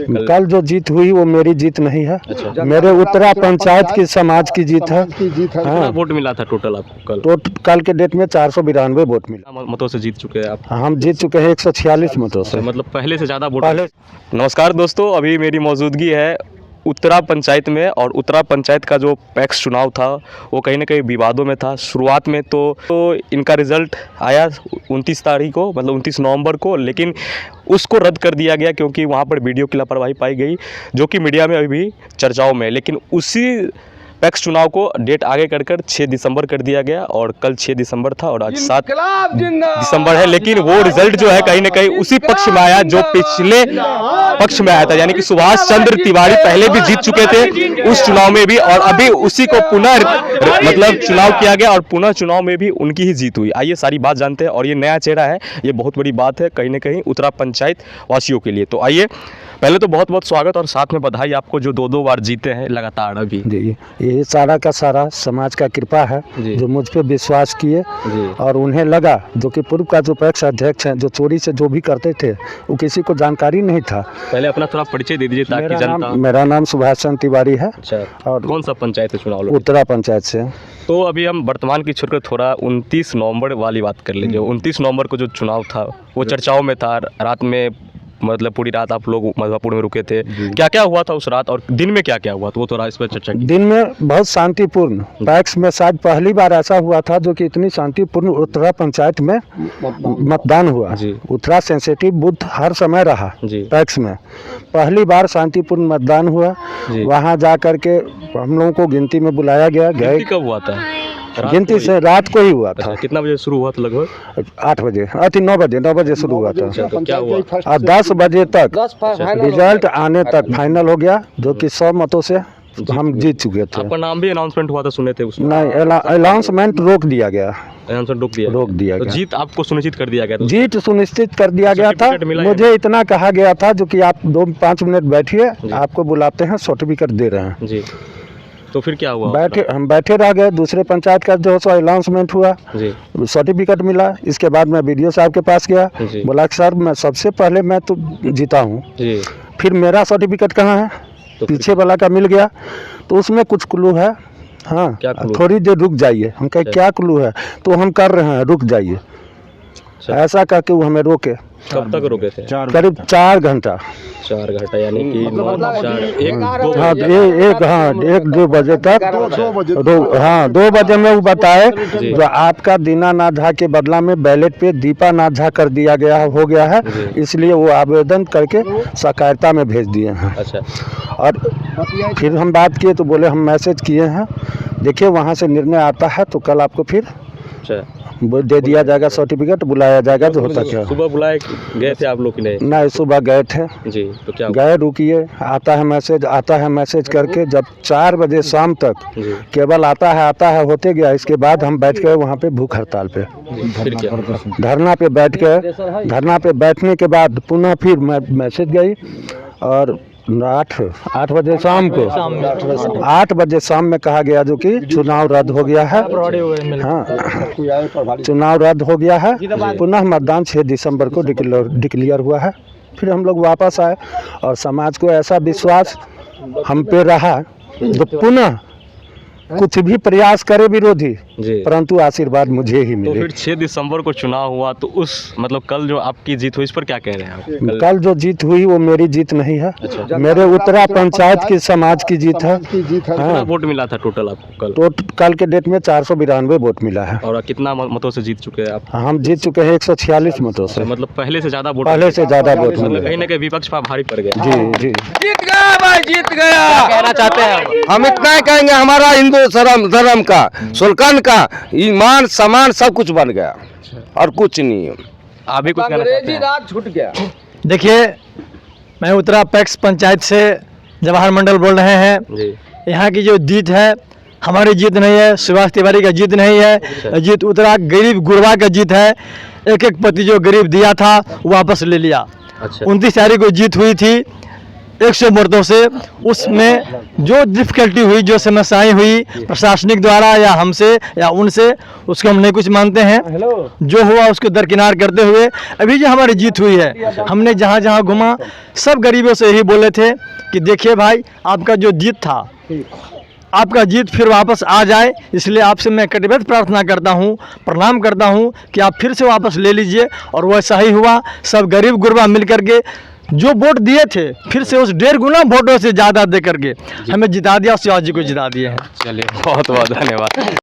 कल जो जीत हुई वो मेरी जीत नहीं है। अच्छा। मेरे उत्तरा पंचायत की समाज की जीत है। कितना वोट मिला था टोटल आपको कल? तो कल के डेट में 492 वोट मिला। कितना मतों से जीत चुके हैं आप? हम जीत चुके हैं 146 मतों से। मतलब पहले से ज़्यादा वोट। पहले नमस्कार दोस्तों, अभी मेरी मौजूदगी है उत्तरा पंचायत में, और उत्तरा पंचायत का जो पैक्स चुनाव था वो कहीं ना कहीं विवादों में था शुरुआत में। तो इनका रिज़ल्ट आया 29 तारीख को, मतलब 29 नवंबर को, लेकिन उसको रद्द कर दिया गया क्योंकि वहाँ पर वीडियो की लापरवाही पाई गई, जो कि मीडिया में अभी भी चर्चाओं में। लेकिन उसी पैक्स चुनाव को डेट आगे कर 6 दिसंबर कर दिया गया, और कल 6 दिसंबर था और आज 7 दिसंबर है। लेकिन वो रिजल्ट जो है कहीं ना कहीं उसी पक्ष में आया जो पिछले पक्ष में आया था, यानी कि सुभाष चंद्र तिवारी पहले भी जीत चुके थे उस चुनाव में भी, और अभी उसी को पुनः मतलब चुनाव किया गया और पुनः चुनाव में भी उनकी ही जीत हुई। आइए सारी बात जानते हैं, और ये नया चेहरा है, ये बहुत बड़ी बात है कहीं ना कहीं उत्तरा पंचायत वासियों के लिए। तो आइए, पहले तो बहुत बहुत स्वागत और साथ में बधाई आपको जो 2-2 बार जीते हैं लगातार। अभी जी, ये सारा का सारा समाज का कृपा है जो मुझ पे विश्वास किए, और उन्हें लगा जो कि पूर्व का जो पैक्स अध्यक्ष हैं जो चोरी से जो भी करते थे वो किसी को जानकारी नहीं था। पहले अपना थोड़ा परिचय दे दीजिए ताकि जनता। मेरा नाम सुभाष चंद्र तिवारी है। अच्छा, और कौन सा पंचायत है चुनाव? उत्तरा पंचायत से। तो अभी हम वर्तमान की छोड़कर थोड़ा 29 नवंबर वाली बात कर लीजिए। 29 नवंबर को जो चुनाव था वो चर्चाओं में था, रात में मतलब पूरी रात आप लोग मधुपुर में रुके थे। क्या क्या हुआ था उस रात, और दिन में क्या क्या हुआ था वो थोड़ा इस पर चर्चा की। दिन में बहुत शांतिपूर्ण, पैक्स में शायद पहली बार ऐसा हुआ था जो कि इतनी शांतिपूर्ण उत्तरा पंचायत में मतदान हुआ। उत्तरा सेंसिटिव बूथ हर समय रहा पैक्स में, पहली बार शांतिपूर्ण मतदान हुआ। वहाँ जा करके हम लोगों को गिनती में बुलाया गया। गए कब हुआ था? गिनती से रात को ही हुआ था। कितना बजे शुरू हुआ था? लगभग 8 बजे, 9 बजे शुरू हुआ था। तो क्या हुआ? और 10 बजे तक रिजल्ट आने तक फाइनल हो गया, जो कि 100 मतों से हम जीत चुके थे। आपका नाम भी अनाउंसमेंट हुआ था, सुने थे उसमें? नहीं, अनाउंसमेंट रोक दिया गया। रोक दिया गया। जीत आपको सुनिश्चित कर दिया गया? जीत सुनिश्चित कर दिया गया था। मुझे इतना कहा गया था जो कि आप 2-5 मिनट बैठिए, आपको बुलाते हैं, सर्टिफिकेट दे रहे हैं जी। तो फिर क्या हुआ? हम बैठे रह गए। दूसरे पंचायत का जो सो अनाउंसमेंट हुआ, सर्टिफिकेट मिला। इसके बाद मैं बीडीओ साहब के पास गया, बोला कि सर मैं सबसे पहले मैं तो जीता हूँ, फिर मेरा सर्टिफिकेट कहाँ है? तो पीछे वाला का मिल गया। तो उसमें कुछ क्लू है। हाँ, थोड़ी देर रुक जाइए। हम कहे क्या क्लू है? तो हम कर रहे हैं, रुक जाइए। ऐसा करके वो हमें रोके। कब तक रोके थे? करीब 4 घंटा। 4 घंटा, यानी कि 1-2 बजे तक। 2 बजे में वो बताए जो आपका दीनानाथ झा के बदला में बैलेट पे दीपा नाथ झा कर दिया गया हो गया है, इसलिए वो आवेदन करके सहकारिता में भेज दिए हैं। अच्छा। और फिर हम बात किए तो बोले हम मैसेज किए हैं, देखिए वहाँ से निर्णय आता है तो कल आपको फिर दे दिया जाएगा सर्टिफिकेट, बुलाया जाएगा जो होता क्या। सुबह बुलाए गए थे आप लोग की? नहीं, सुबह गए थे जी। तो क्या गए, रुकिए, आता है मैसेज करके जब 4 बजे शाम तक केवल आता है होते गया। इसके बाद हम बैठ गए वहाँ पे भूख हड़ताल पे, फिर क्या धरना पे बैठ गए। धरना पे बैठने के बाद पुनः फिर मैसेज गई, और 8 बजे शाम को 8 बजे शाम में कहा गया जो कि चुनाव रद्द हो गया है। हाँ, चुनाव रद्द हो गया है। पुनः मतदान 6 दिसंबर को डिक्लेयर हुआ है। फिर हम लोग वापस आए, और समाज को ऐसा विश्वास हम पे रहा जो पुनः कुछ भी प्रयास करे विरोधी, परंतु आशीर्वाद मुझे ही मिले। तो फिर 6 दिसंबर को चुनाव हुआ, तो उस मतलब कल जो आपकी जीत हुई इस पर क्या कह रहे हैं आप? कल जो जीत हुई वो मेरी जीत नहीं है। अच्छा। मेरे उत्तरा पंचायत की समाज की जीत है। कितना वोट मिला था टोटल आपको कल? कल के डेट में 492 वोट मिला है। और कितना मतों से जीत चुके हैं आप? हम जीत चुके हैं 146 मतों से। मतलब पहले से ज्यादा वोट? पहले से ज्यादा वोट। कहीं ना कहीं विपक्ष पर भारी पड़ गया। जी जी, जीत गया भाई, जीत गया। कहना चाहते हैं हम इतना ही कहेंगे, हमारा हिंदू धर्म का, सुल्तान का ईमान सम्मान सब कुछ बन गया, और कुछ नहीं है। आप भी कुछ कहना चाहते हैं? रात छूट गया। देखिए, मैं उत्तरा पैक्स पंचायत से जवाहर मंडल बोल रहे हैं। यहाँ की जो जीत है हमारी जीत नहीं है, सुभाष तिवारी का जीत नहीं है। जीत उत्तरा गरीब गुरबा का जीत है। एक पति जो गरीब दिया था वापस ले लिया। 29 तारीख को जीत हुई थी। 100 वोटों से, उसमें जो डिफ़िकल्टी हुई, जो समस्याएं हुई प्रशासनिक द्वारा या हमसे या उनसे, उसको हम नहीं कुछ मानते हैं। जो हुआ उसको दरकिनार करते हुए अभी जो हमारी जीत हुई है, हमने जहाँ जहाँ घुमा सब गरीबों से यही बोले थे कि देखिए भाई, आपका जो जीत था, आपका जीत फिर वापस आ जाए, इसलिए आपसे मैं कटिबद्ध प्रार्थना करता हूँ, प्रणाम करता हूँ कि आप फिर से वापस ले लीजिए। और वैसा ही हुआ। सब गरीब गुरबा मिल करके जो वोट दिए थे, फिर से उस 1.5 गुना वोटों से ज़्यादा दे करके हमें जिता दिया, शिवाजी को जिता दिए हैं। चलिए, बहुत बहुत धन्यवाद।